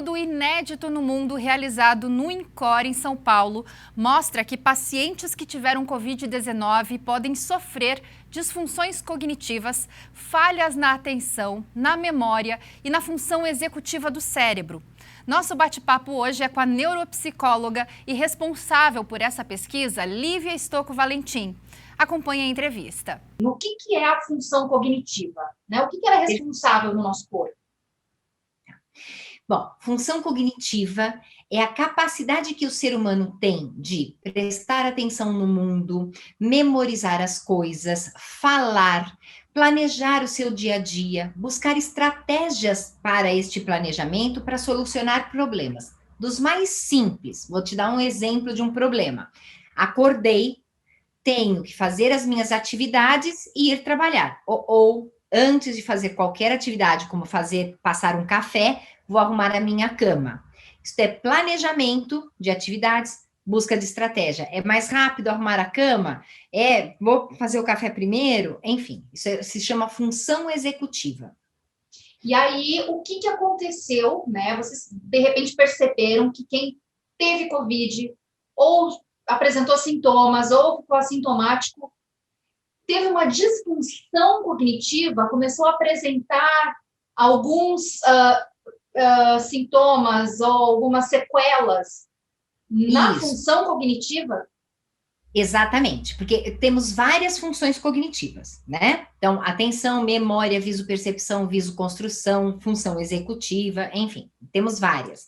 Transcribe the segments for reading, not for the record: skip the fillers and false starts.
estudo inédito no mundo realizado no INCOR, em São Paulo, mostra que pacientes que tiveram Covid-19 podem sofrer disfunções cognitivas, falhas na atenção, na memória e na função executiva do cérebro. Nosso bate-papo hoje é com a neuropsicóloga e responsável por essa pesquisa, Lívia Stocco Valentim. Acompanhe a entrevista. O que é a função cognitiva? Né? O que ela é responsável no nosso corpo? Bom, função cognitiva é a capacidade que o ser humano tem de prestar atenção no mundo, memorizar as coisas, falar, planejar o seu dia a dia, buscar estratégias para este planejamento para solucionar problemas. Dos mais simples, vou te dar um exemplo de um problema. Acordei, tenho que fazer as minhas atividades e ir trabalhar. Ou antes de fazer qualquer atividade, como passar um café, vou arrumar a minha cama. Isso é planejamento de atividades, busca de estratégia. É mais rápido arrumar a cama? Vou fazer o café primeiro? Enfim, isso se chama função executiva. E aí, o que aconteceu, né? Vocês, de repente, perceberam que quem teve Covid ou apresentou sintomas ou ficou assintomático, teve uma disfunção cognitiva, começou a apresentar alguns sintomas ou algumas sequelas na função cognitiva? Exatamente, porque temos várias funções cognitivas, né? Então, atenção, memória, visopercepção, visoconstrução, função executiva, enfim, temos várias.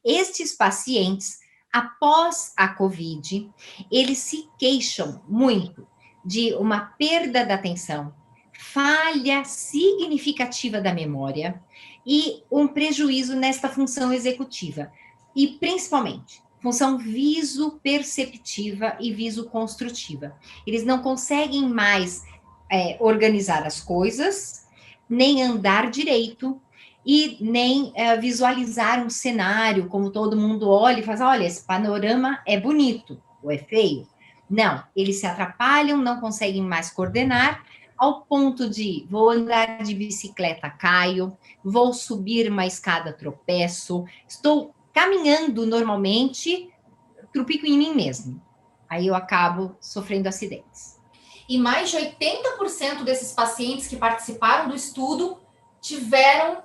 Estes pacientes, após a COVID, eles se queixam muito de uma perda da atenção, falha significativa da memória e um prejuízo nesta função executiva. E, principalmente, função visoperceptiva e visoconstrutiva. Eles não conseguem mais organizar as coisas, nem andar direito, e nem visualizar um cenário, como todo mundo olha e faz, olha, esse panorama é bonito, ou é feio. Não, eles se atrapalham, não conseguem mais coordenar, ao ponto de, vou andar de bicicleta, caio, vou subir uma escada, tropeço, estou caminhando normalmente, trupico em mim mesmo. Aí eu acabo sofrendo acidentes. E mais de 80% desses pacientes que participaram do estudo tiveram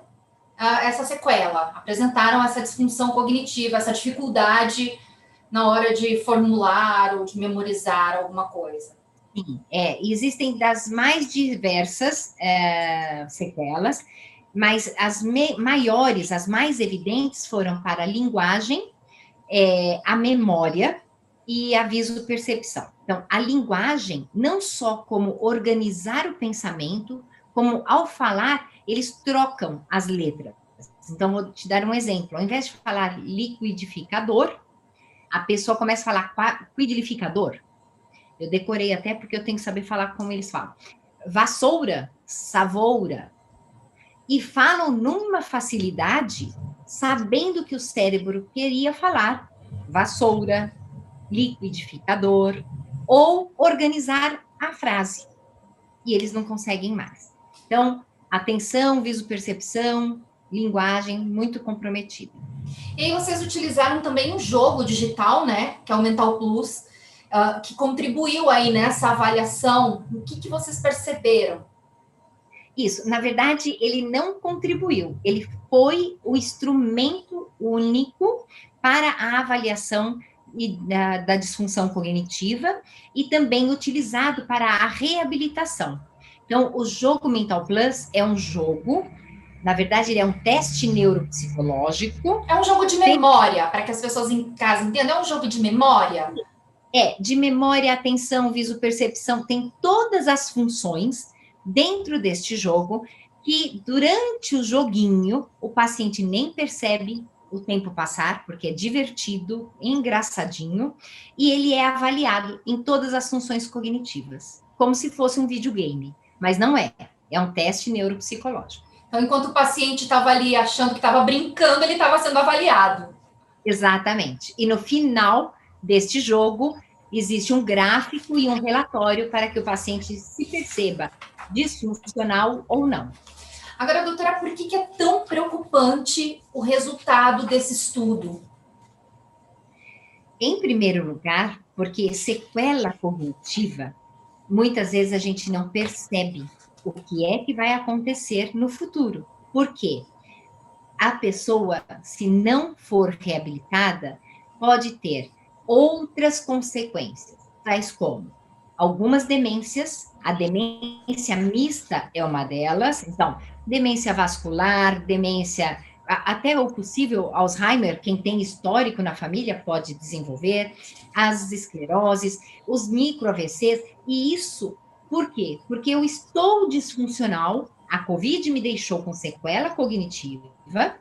essa sequela, apresentaram essa disfunção cognitiva, essa dificuldade na hora de formular ou de memorizar alguma coisa. Sim, existem das mais diversas sequelas, mas as maiores, as mais evidentes foram para a linguagem, a memória e a visopercepção. Então, a linguagem, não só como organizar o pensamento, como ao falar, eles trocam as letras. Então, vou te dar um exemplo. Ao invés de falar liquidificador, a pessoa começa a falar quidlificador. Eu decorei até porque eu tenho que saber falar como eles falam. Vassoura, savoura. E falam numa facilidade, sabendo que o cérebro queria falar vassoura, liquidificador, ou organizar a frase. E eles não conseguem mais. Então, atenção, visopercepção, linguagem muito comprometida. E aí vocês utilizaram também um jogo digital, né, que é o Mental Plus, que contribuiu aí nessa avaliação. O que vocês perceberam? Isso, na verdade, ele não contribuiu, ele foi o instrumento único para a avaliação da disfunção cognitiva e também utilizado para a reabilitação. Então, o jogo Mental Plus é um jogo, na verdade, ele é um teste neuropsicológico. É um jogo de memória, para que as pessoas em casa entendam, é um jogo de memória? De memória, atenção, visopercepção, tem todas as funções dentro deste jogo, que durante o joguinho, o paciente nem percebe o tempo passar, porque é divertido, engraçadinho, e ele é avaliado em todas as funções cognitivas, como se fosse um videogame, mas não é um teste neuropsicológico. Então, enquanto o paciente estava ali achando que estava brincando, ele estava sendo avaliado. Exatamente. E no final deste jogo, existe um gráfico e um relatório para que o paciente se perceba disfuncional ou não. Agora, doutora, por que é tão preocupante o resultado desse estudo? Em primeiro lugar, porque sequela cognitiva, muitas vezes a gente não percebe o que é que vai acontecer no futuro. Por quê? A pessoa, se não for reabilitada, pode ter outras consequências, tais como algumas demências, a demência mista é uma delas, então, demência vascular, demência, até o possível Alzheimer, quem tem histórico na família pode desenvolver, as escleroses, os micro-AVCs, e isso, por quê? Porque eu estou disfuncional, a COVID me deixou com sequela cognitiva,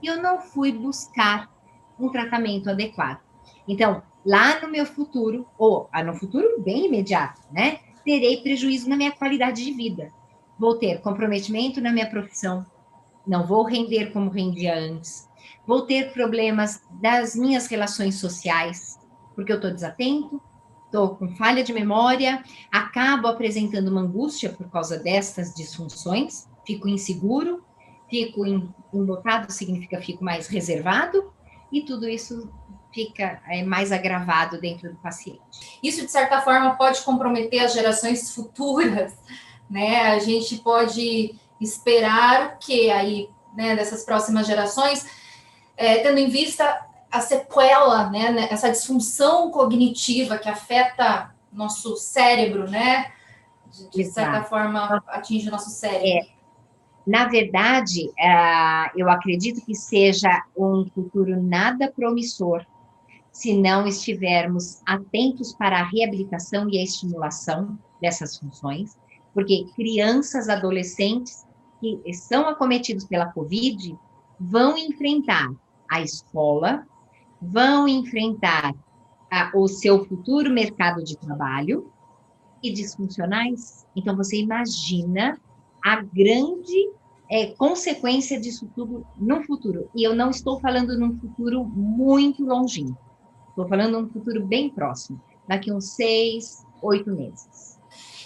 e eu não fui buscar um tratamento adequado. Então, lá no meu futuro, ou no futuro bem imediato, né, terei prejuízo na minha qualidade de vida. Vou ter comprometimento na minha profissão, não vou render como rendia antes, vou ter problemas das minhas relações sociais, porque eu estou desatento, estou com falha de memória, acabo apresentando uma angústia por causa destas disfunções, fico inseguro, fico embotado, significa fico mais reservado, e tudo isso fica mais agravado dentro do paciente. Isso, de certa forma, pode comprometer as gerações futuras, né? A gente pode esperar o que aí, né, dessas próximas gerações, tendo em vista a sequela, né, essa disfunção cognitiva que afeta nosso cérebro, né? De certa forma, atinge o nosso cérebro. Na verdade, eu acredito que seja um futuro nada promissor se não estivermos atentos para a reabilitação e a estimulação dessas funções, porque crianças, adolescentes que são acometidos pela COVID vão enfrentar a escola, vão enfrentar o seu futuro mercado de trabalho e disfuncionais. Então, você imagina a grande consequência disso tudo no futuro. E eu não estou falando num futuro muito longínquo. Estou falando num futuro bem próximo, daqui uns 6, 8 meses.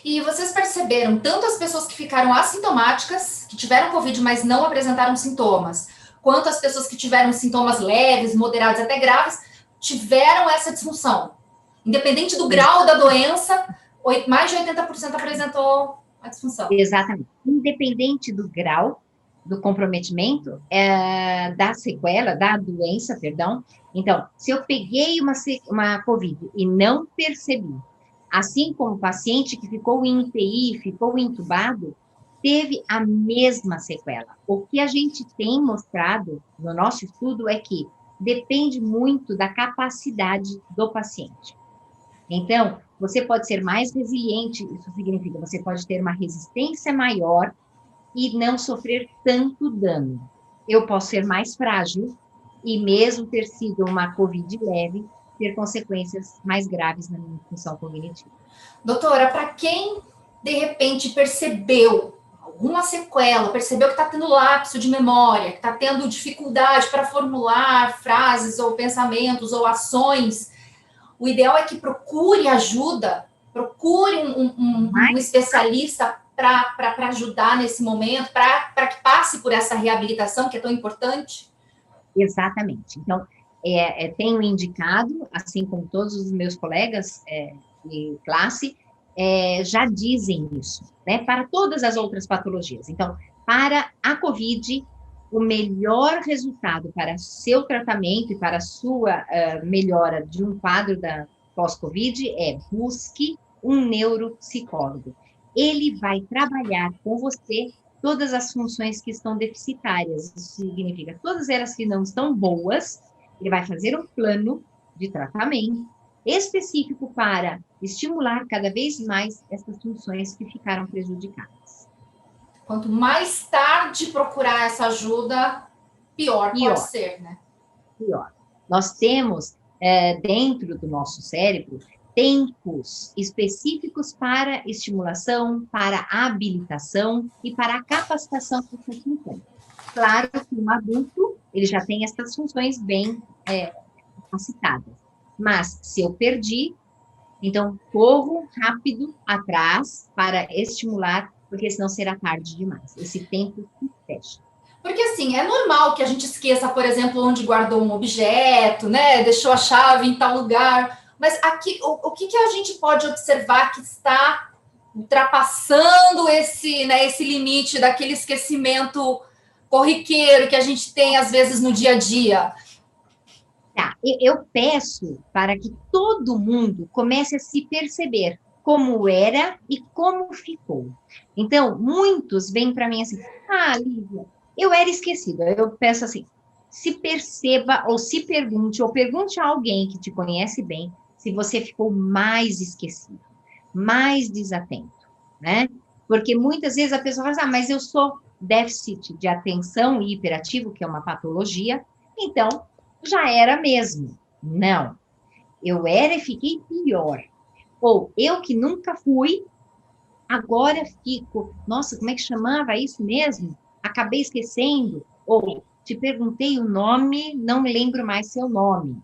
E vocês perceberam, tanto as pessoas que ficaram assintomáticas, que tiveram Covid, mas não apresentaram sintomas, quanto as pessoas que tiveram sintomas leves, moderados, até graves, tiveram essa disfunção. Independente do grau da doença, mais de 80% apresentou a disfunção. Exatamente. Independente do grau do comprometimento, da sequela, da doença, perdão. Então, se eu peguei uma COVID e não percebi, assim como o paciente que ficou em UTI, ficou entubado, teve a mesma sequela. O que a gente tem mostrado no nosso estudo é que depende muito da capacidade do paciente. Então, você pode ser mais resiliente, isso significa que você pode ter uma resistência maior e não sofrer tanto dano. Eu posso ser mais frágil e mesmo ter sido uma COVID leve, ter consequências mais graves na minha função cognitiva. Doutora, para quem, de repente, percebeu alguma sequela, percebeu que está tendo lapso de memória, que está tendo dificuldade para formular frases ou pensamentos ou ações, o ideal é que procure ajuda, procure um especialista para ajudar nesse momento, para que passe por essa reabilitação que é tão importante? Exatamente. Então, tenho indicado, assim como todos os meus colegas de classe, já dizem isso, né, para todas as outras patologias. Então, para a COVID, o melhor resultado para seu tratamento e para a sua melhora de um quadro da pós-COVID é busque um neuropsicólogo. Ele vai trabalhar com você todas as funções que estão deficitárias. Isso significa todas elas que não estão boas, ele vai fazer um plano de tratamento específico para estimular cada vez mais essas funções que ficaram prejudicadas. Quanto mais tarde procurar essa ajuda, pior pode ser, né? Pior. Nós temos, dentro do nosso cérebro, tempos específicos para estimulação, para habilitação e para a capacitação dessas funções. Claro que um adulto, ele já tem essas funções bem capacitadas. Mas, se eu perdi, então, corro rápido atrás para estimular porque senão será tarde demais. Esse tempo se fecha. Porque, assim, é normal que a gente esqueça, por exemplo, onde guardou um objeto, né? Deixou a chave em tal lugar. Mas aqui, o que a gente pode observar que está ultrapassando esse limite daquele esquecimento corriqueiro que a gente tem, às vezes, no dia a dia? Tá, eu peço para que todo mundo comece a se perceber como era e como ficou. Então, muitos vêm para mim assim, Lívia, eu era esquecida. Eu peço assim, se perceba ou se pergunte, ou pergunte a alguém que te conhece bem, se você ficou mais esquecido, mais desatento, né? Porque muitas vezes a pessoa fala assim, mas eu sou déficit de atenção e hiperativo, que é uma patologia, então já era mesmo. Não, eu era e fiquei pior. Ou eu que nunca fui, agora fico, nossa, como é que chamava isso mesmo? Acabei esquecendo. Ou te perguntei o nome, não me lembro mais seu nome.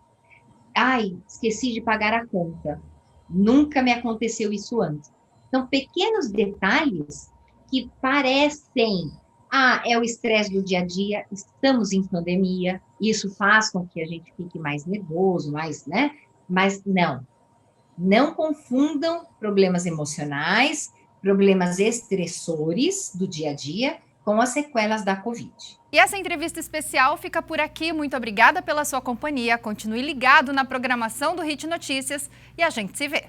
Ai, esqueci de pagar a conta. Nunca me aconteceu isso antes. Então, pequenos detalhes que parecem, é o estresse do dia a dia, estamos em pandemia, isso faz com que a gente fique mais nervoso, mais, né? Mas não confundam problemas emocionais, problemas estressores do dia a dia com as sequelas da Covid. E essa entrevista especial fica por aqui. Muito obrigada pela sua companhia. Continue ligado na programação do Hit Notícias e a gente se vê.